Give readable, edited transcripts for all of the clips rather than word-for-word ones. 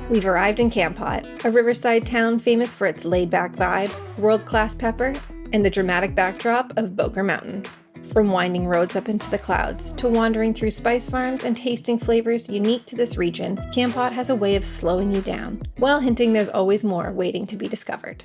We've arrived in Kampot, a riverside town famous for its laid-back vibe, world-class pepper, and the dramatic backdrop of Bokor Mountain. From winding roads up into the clouds, to wandering through spice farms and tasting flavors unique to this region, Kampot has a way of slowing you down, while hinting there's always more waiting to be discovered.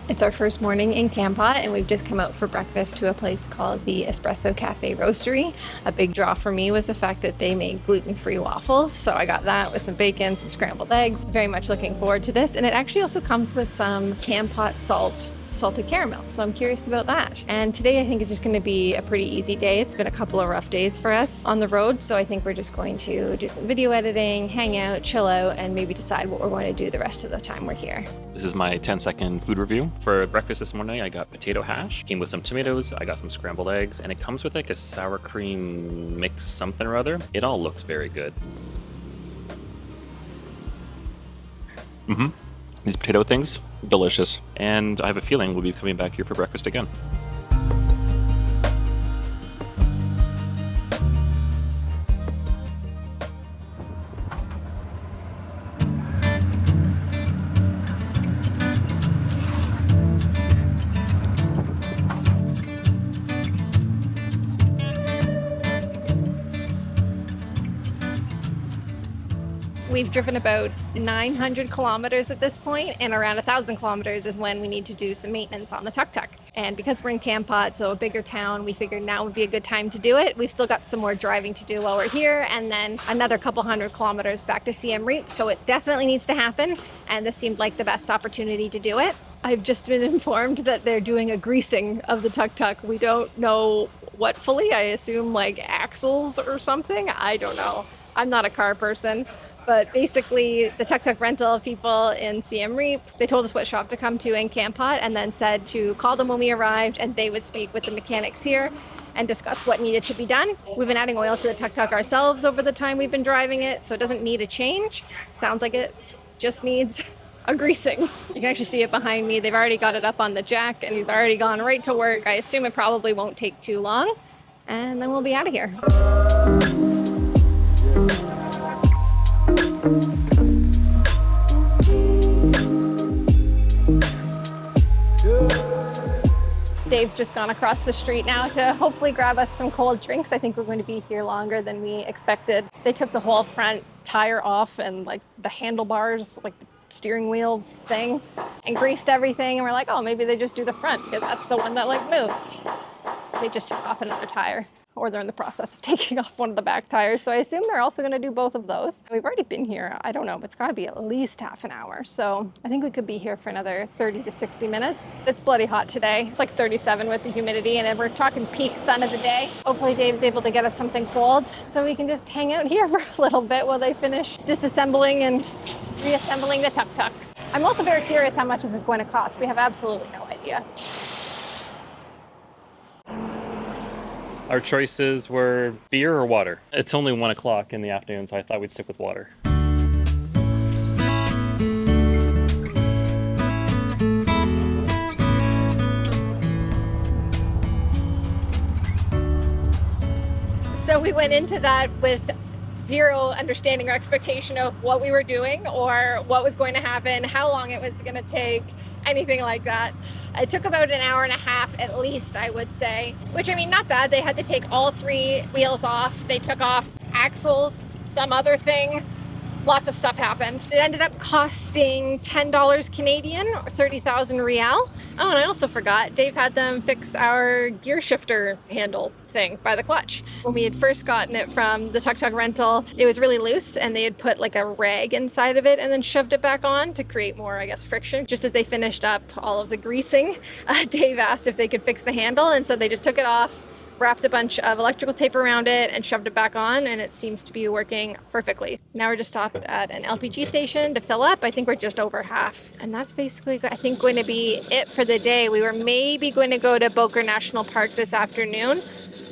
It's our first morning in Kampot, and we've just come out for breakfast to a place called the Espresso Cafe Roastery. A big draw for me was the fact that they made gluten-free waffles, so I got that with some bacon, some scrambled eggs. Very much looking forward to this, and it actually also comes with some Kampot salted caramel, so I'm curious about that. And today I think is just going to be a pretty easy day. It's been a couple of rough days for us on the road, so I think we're just going to do some video editing, hang out, chill out, and maybe decide what we're going to do the rest of the time we're here. This is my 10-second food review. For breakfast this morning, I got potato hash, came with some tomatoes, I got some scrambled eggs, and it comes with like a sour cream mix something or other. It all looks very good. These potato things, delicious. And I have a feeling we'll be coming back here for breakfast again. We've driven about 900 kilometers at this point, and around 1,000 kilometers is when we need to do some maintenance on the Tuk Tuk. And because we're in Kampot, so a bigger town, we figured now would be a good time to do it. We've still got some more driving to do while we're here, and then another couple hundred kilometers back to Siem Reap, so it definitely needs to happen, and this seemed like the best opportunity to do it. I've just been informed that they're doing a greasing of the Tuk Tuk. We don't know what fully. I assume like axles or something. I don't know. I'm not a car person. But basically, the Tuk Tuk rental people in Siem Reap, they told us what shop to come to in Kampot and then said to call them when we arrived and they would speak with the mechanics here and discuss what needed to be done. We've been adding oil to the Tuk Tuk ourselves over the time we've been driving it, so it doesn't need a change. Sounds like it just needs a greasing. You can actually see it behind me. They've already got it up on the jack and he's already gone right to work. I assume it probably won't take too long and then we'll be out of here. Dave's just gone across the street now to hopefully grab us some cold drinks. I think we're going to be here longer than we expected. They took the whole front tire off and like the handlebars, like the steering wheel thing, and greased everything. And we're like, oh, maybe they just do the front because that's the one that like moves. They just took off another tire. Or they're in the process of taking off one of the back tires. So I assume they're also going to do both of those. We've already been here, I don't know, but it's got to be at least half an hour. So I think we could be here for another 30 to 60 minutes. It's bloody hot today. It's like 37 with the humidity, and we're talking peak sun of the day. Hopefully Dave's able to get us something cold so we can just hang out here for a little bit while they finish disassembling and reassembling the Tuk Tuk. I'm also very curious how much this is going to cost. We have absolutely no idea. Our choices were beer or water. It's only 1 o'clock in the afternoon, so I thought we'd stick with water. So we went into that with zero understanding or expectation of what we were doing or what was going to happen, how long it was going to take, anything like that. It took about an hour and a half at least, I would say, which I mean, not bad. They had to take all 3 wheels off. They took off axles, some other thing. Lots of stuff happened. It ended up costing $10 Canadian or 30,000 Rial. Oh, and I also forgot, Dave had them fix our gear shifter handle thing by the clutch. When we had first gotten it from the Tuk Tuk rental, it was really loose and they had put like a rag inside of it and then shoved it back on to create more, I guess, friction. Just as they finished up all of the greasing, Dave asked if they could fix the handle, and so they just took it off, wrapped a bunch of electrical tape around it and shoved it back on, and it seems to be working perfectly. Now we're just stopped at an LPG station to fill up. I think we're just over half. And that's basically, I think, going to be it for the day. We were maybe going to go to Bokor National Park this afternoon,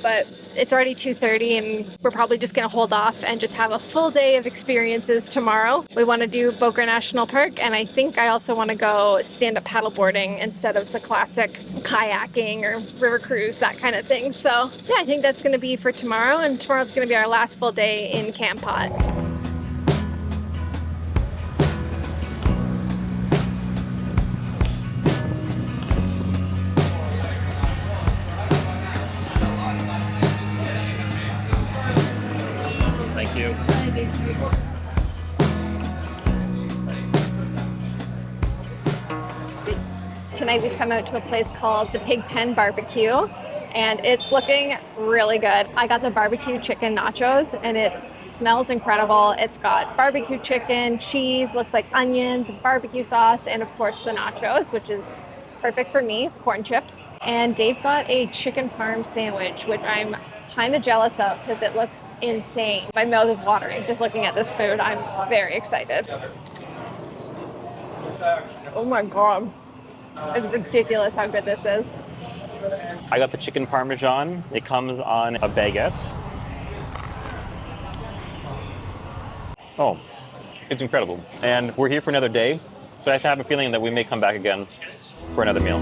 but it's already 2:30 and we're probably just going to hold off and just have a full day of experiences tomorrow. We want to do Bokor National Park, and I think I also want to go stand-up paddleboarding instead of the classic kayaking or river cruise, that kind of thing. So yeah, I think that's going to be for tomorrow, and tomorrow's going to be our last full day in Kampot. Thank you. Tonight we've come out to a place called the Pig Pen Barbecue, and it's looking really good. I got the barbecue chicken nachos, and it smells incredible. It's got barbecue chicken, cheese, looks like onions, barbecue sauce, and of course the nachos, which is perfect for me, corn chips. And Dave got a chicken parm sandwich, which I'm kind of jealous of because it looks insane. My mouth is watering just looking at this food. I'm very excited. Oh my God. It's ridiculous how good this is. I got the chicken parmesan. It comes on a baguette. Oh, it's incredible. And we're here for another day, but I have a feeling that we may come back again for another meal.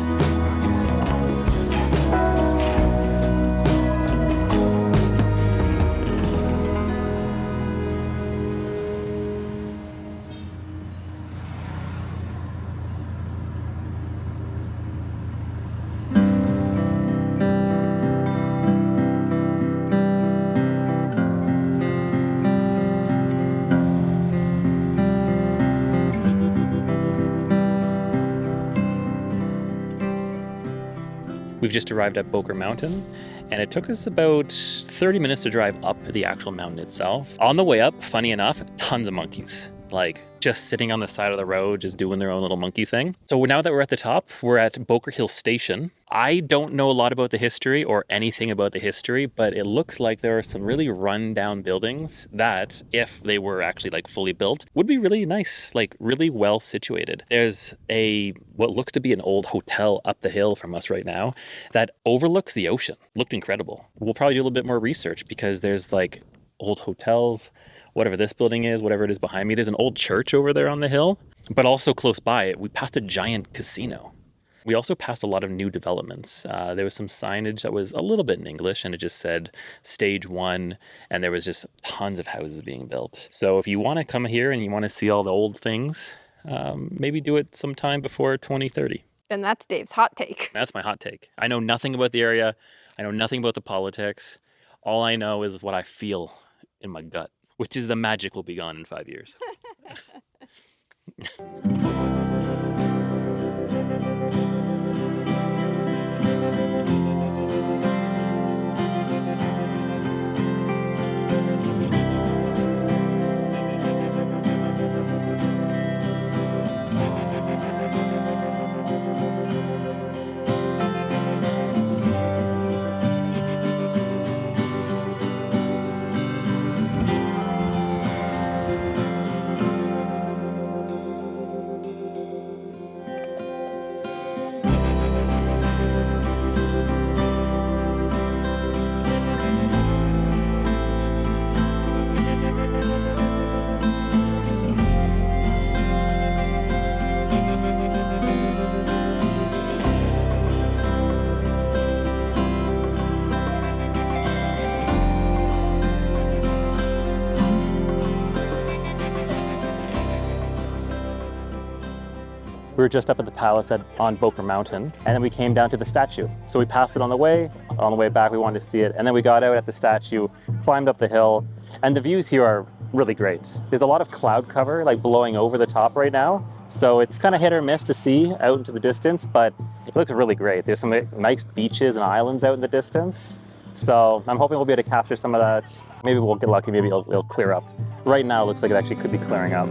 We've just arrived at Bokor Mountain, and it took us about 30 minutes to drive up the actual mountain itself. On the way up, funny enough, tons of monkeys, like just sitting on the side of the road, just doing their own little monkey thing. So now that we're at the top, we're at Bokor Hill Station. I don't know a lot about the history or anything about the history, but it looks like there are some really run-down buildings that, if they were actually like fully built, would be really nice, like really well situated. There's what looks to be an old hotel up the hill from us right now that overlooks the ocean. Looked incredible. We'll probably do a little bit more research because there's like old hotels, whatever this building is, whatever it is behind me. There's an old church over there on the hill, but also close by it, we passed a giant casino. We also passed a lot of new developments. There was some signage that was a little bit in English, and it just said stage 1, and there was just tons of houses being built. So if you want to come here and you want to see all the old things, maybe do it sometime before 2030. And that's Dave's hot take. That's my hot take. I know nothing about the area. I know nothing about the politics. All I know is what I feel in my gut, which is the magic will be gone in 5 years. We were just up at the palace on Bokor Mountain, and then we came down to the statue. So we passed it on the way back we wanted to see it, and then we got out at the statue, climbed up the hill, and the views here are really great. There's a lot of cloud cover like blowing over the top right now, so it's kind of hit or miss to see out into the distance, but it looks really great. There's some nice beaches and islands out in the distance. So I'm hoping we'll be able to capture some of that. Maybe we'll get lucky, maybe it'll clear up. Right now it looks like it actually could be clearing up.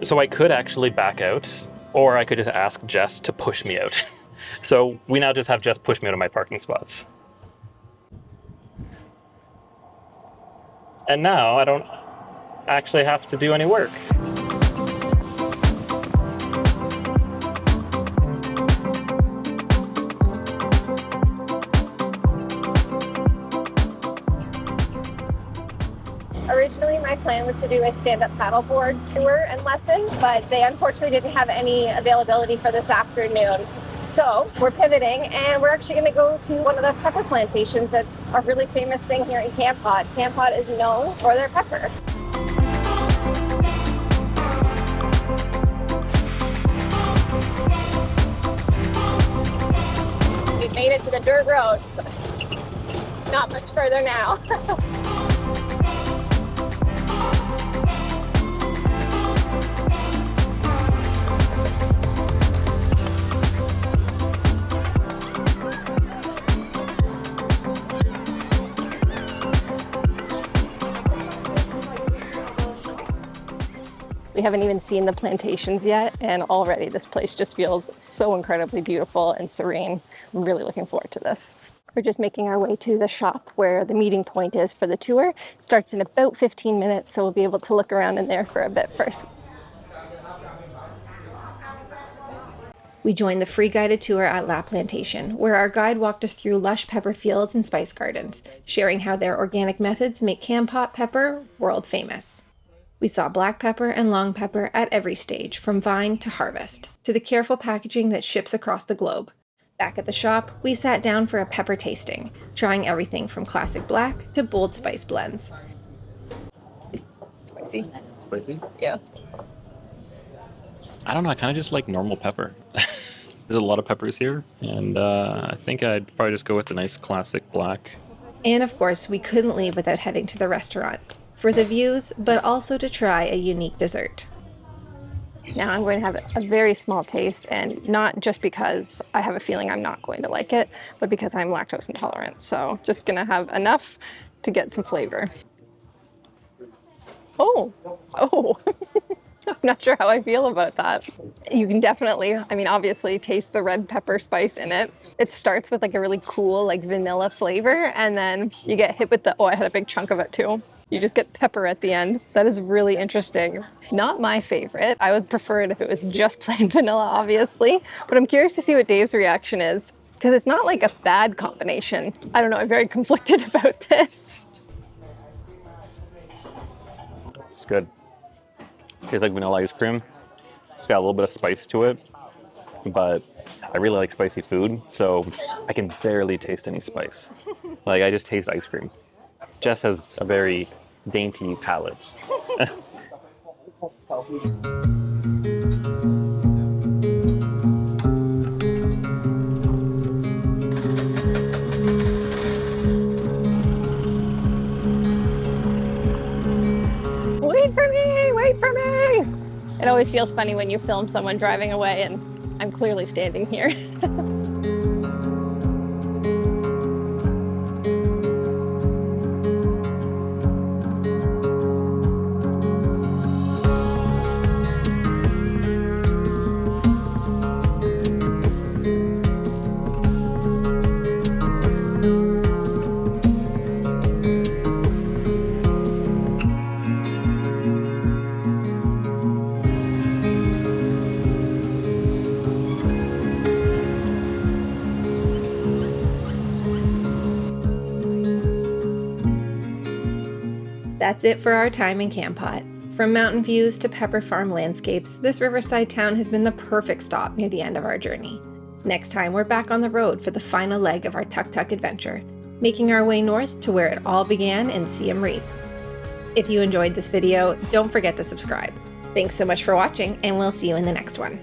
So I could actually back out, or I could just ask Jess to push me out. So we now just have Jess push me out of my parking spots. And now I don't actually have to do any work. Originally, my plan was to do a stand-up paddleboard tour and lesson, but they unfortunately didn't have any availability for this afternoon. So we're pivoting, and we're actually going to go to one of the pepper plantations that's a really famous thing here in Kampot. Kampot is known for their pepper. We've made it to the dirt road. Not much further now. We haven't even seen the plantations yet, and already this place just feels so incredibly beautiful and serene. I'm really looking forward to this. We're just making our way to the shop where the meeting point is for the tour. It starts in about 15 minutes, so we'll be able to look around in there for a bit first. We joined the free guided tour at La Plantation, where our guide walked us through lush pepper fields and spice gardens, sharing how their organic methods make Kampot pepper world famous. We saw black pepper and long pepper at every stage, from vine to harvest, to the careful packaging that ships across the globe. Back at the shop, we sat down for a pepper tasting, trying everything from classic black to bold spice blends. Spicy? Spicy? Yeah. I don't know, I kind of just like normal pepper. There's a lot of peppers here, and I think I'd probably just go with the nice classic black. And of course, we couldn't leave without heading to the restaurant. For the views, but also to try a unique dessert. Now I'm going to have a very small taste, and not just because I have a feeling I'm not going to like it, but because I'm lactose intolerant. So just gonna have enough to get some flavor. Oh. I'm not sure how I feel about that. You can definitely, obviously taste the red pepper spice in it. It starts with like a really cool like vanilla flavor, and then you get hit with I had a big chunk of it too. You just get pepper at the end. That is really interesting. Not my favorite. I would prefer it if it was just plain vanilla, obviously. But I'm curious to see what Dave's reaction is, because it's not like a bad combination. I don't know, I'm very conflicted about this. It's good. Tastes like vanilla ice cream. It's got a little bit of spice to it, but I really like spicy food, so I can barely taste any spice. Like, I just taste ice cream. Jess has a very dainty palate. Wait for me! Wait for me! It always feels funny when you film someone driving away and I'm clearly standing here. That's it for our time in Kampot. From mountain views to pepper farm landscapes, this riverside town has been the perfect stop near the end of our journey. Next time, we're back on the road for the final leg of our Tuk Tuk adventure, making our way north to where it all began in Siem Reap. If you enjoyed this video, don't forget to subscribe. Thanks so much for watching, and we'll see you in the next one.